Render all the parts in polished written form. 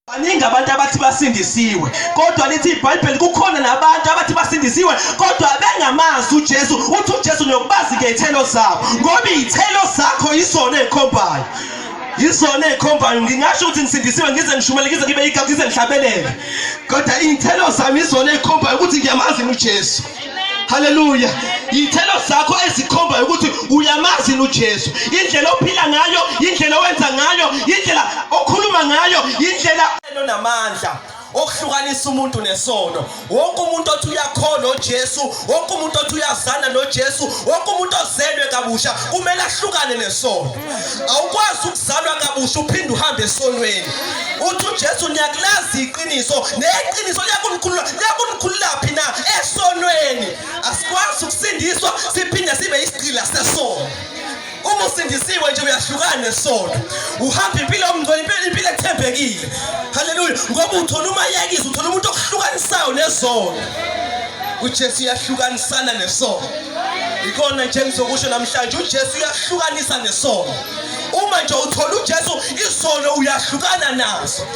Baningi abantu abathi basindisiwe kodwa lithi iBhayibheli kukhona nabantu abathi basindisiwe kodwa bengamazi uJesu. Uthi uJesu nokubazi ngezithelo zabo ngoba izithelo zakho yizona ezikhombayo. Yizona ezikhombayo. Ngingasho ukuthi ngisindisiwe ngize ngishumele ngize ngibe igama ngize ngihlabelele kodwa izithelo zami yizona ezikhombayo ukuthi ngiyamazi uJesu. Hallelujah. Izithelo zakho ezikhomba ukuthi uyamazi uJesu. Indlela ophila ngayo, indlela owenza ngayo, indlela okhuluma ngayo, indlela enamandla okuhlukanisa umuntu nesono. Wonke umuntu othi uyakhona uJesu, wonke umuntu othi uyazana noJesu, wonke umuntu ozelwe kabusha kumele ahlukane nesono. Awukwazi ukuzalwa kabusha uphinde uhambe esonweni. Uthi uJesu niyakulazi iqiniso, neqiniso liyakunikhululaphi na esonweni. Asikwazi ukusindiswa siphinde sibe isigqila sesono. Uma usindisiwe nje uyahlukana nesono. Uhamba impilo omngcwele, impilo ethembekile. Hallelujah. Ngoba uthola umayekisi, uthola umuntu okuhlukanisayo nesono. uJesu uyahlukanisana nesono. Ikona nje ngizokusho namhlanje uJesu uyahlukanisa nesono. Uma nje uthola uJesu isono uyahlukana naso.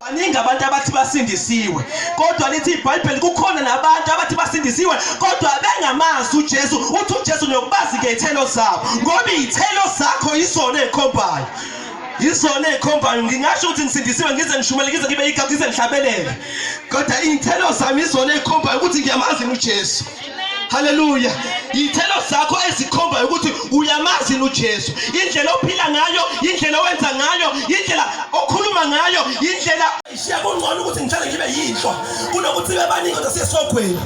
Baningi abantu abathi basindisiwe kodwa lithi iBhayibheli kukhona nabantu abathi basindisiwe kodwa bengamazi uJesu. Uthi uJesu nokubazi ngezithelo zabo ngoba izithelo zakho yizona ezikhombayo. Yizona ezikhombayo. Ngingasho ukuthi ngisindisiwe ngize ngishumele ngize ngibe igama ngize ngihlabelele kodwa izithelo zami yizona ezikhombayo ukuthi ngiyamazi uJesu. Hallelujah. Izithelo zakho ezikhomba ukuthi uyamazi uJesu. Indlela ophila ngayo, indlela owenza ngayo, indlela okhuluma ngayo, indlela siyakungcono ukuthi ngithale ngibe yinhlwa kunokuthi bebaningi kodwa siyesogwini.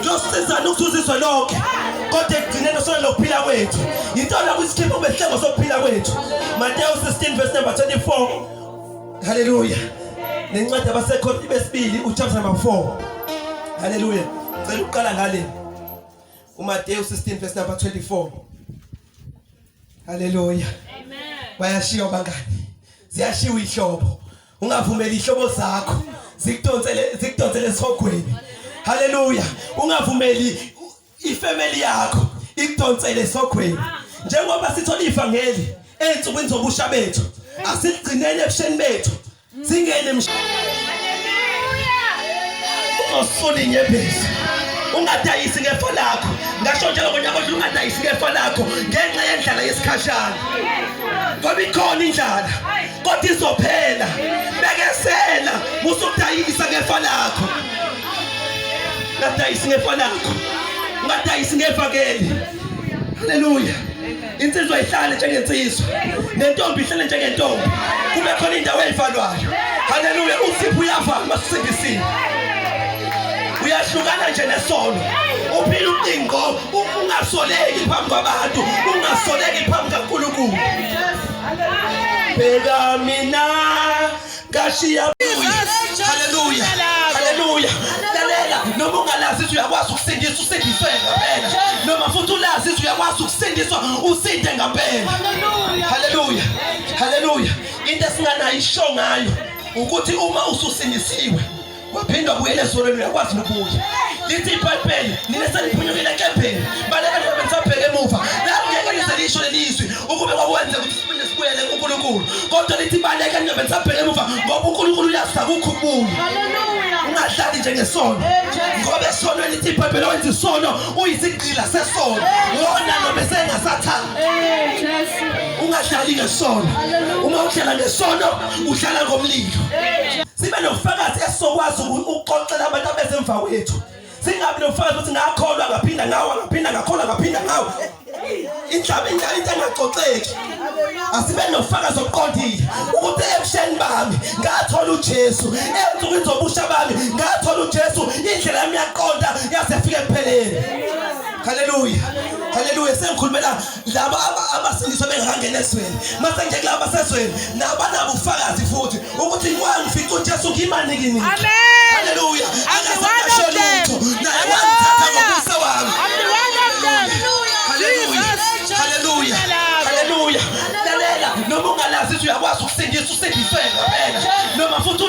Josizana ukuzuziswa lonke kodwa ekugcineni sona lokuphila kwethu. Into lokusikhipha ubehlengo sokuphila kwethu. Matthew 16 verse number 24. Hallelujah. Nencwadi abaseKhorinto besibili uchapter number 4. Hallelujah. Cela uqala ngale. Matthew 16 verse number 24. Hallelujah. Amen. Bayashiya bangani. Ziyashiwa ihlobo. Ungavumeli ihlobo zakho zikudonsele esogweni. Hallelujah. Ungavumeli ifamily yakho ikudonsele esogweni. Njengoba sithola ivangeli ensukwini zobusha bethu, asigcinele ebusheni bethu. Singene usuli nyebezi. Ungadayisi ngefa lakho. Ngasho njalo ngonyaka odlule ungadayisi ngefa lakho ngenxa yendlala yesikhashana. Ngoba ikhona indlala kodwa izophela. Bekesela musudayisa ngefa lakho. Ungadayisi ngefa lakho. Ungadayisi ngevangeli. Hallelujah. Insizwa ihlale njengensizwa. Nentombi ihlale njengentombi. Kube khona indawo eyivalwayo. Hallelujah. Usipho uyavama masisindisile. Uyahlukana nje nesono. Uphila ucingo ungasoleki phambi kwabantu, ungasoleki phambi kaNkulunkulu. Beka mina ngashiya. Hallelujah. Hallelujah. Lalela noma ungalazi uyakwazi ukusindiswa usindiswe ngempela. Noma futhi ulazi uyakwazi ukusindiswa usinde ngempela. Hallelujah. Hallelujah. Into esinganayo isho ngayo ukuthi uma ususindisiwe waphinda ubuyele esonweni uyakwazi ukubuya. Lithi iBhayibheli nineseliphunyukile enkempeni baleka nabensabheke emuva la ngeke niselisho lelizwi ukube kwakwenze ukuthi siphinde sibuyele kuNkulunkulu kodwa lithi baleka nabensabheke emuva ngoba uNkulunkulu uyasaka ukubuya. Hallelujah. Ungadlali njengesono ngoba esonweni lithi iBhayibheli wenza isono uyisigqila sesono wona noma sengasathanda. Ungadlali ngesono. Uma uhlala ngesono uhlala ngomlilo. Sibe nofakazi esokwazi ukuxoxela abantu abesemva kwethu. Singabi nofakazi ukuthi ngakholwa ngaphinda ngawa ngaphinda ngakholwa ngaphinda ngawa. Indaba into engaxoxeki. Asibe nofakazi oqondile ukuthi ebusheni bami ngathola uJesu. Ensukwini zobusha bami ngathola uJesu. Indlela yami yaqonda yasefika ekupheleni. Hallelujah. Hallelujah. Sengikhulumela laba abasindiswa bengakangena esweni. Mase nje kulabo basesweni nabanabo ufakazi futhi ukuthi ngifica uJesu ngimani kimi. Amen. Hallelujah. Akasho lutho. Naye wangithatha ngobuso wami. Hallelujah. Hallelujah. Hallelujah. Lalela noma ungalazi uyakwazi ukusindiswa usindiswe ngempela. Noma futhi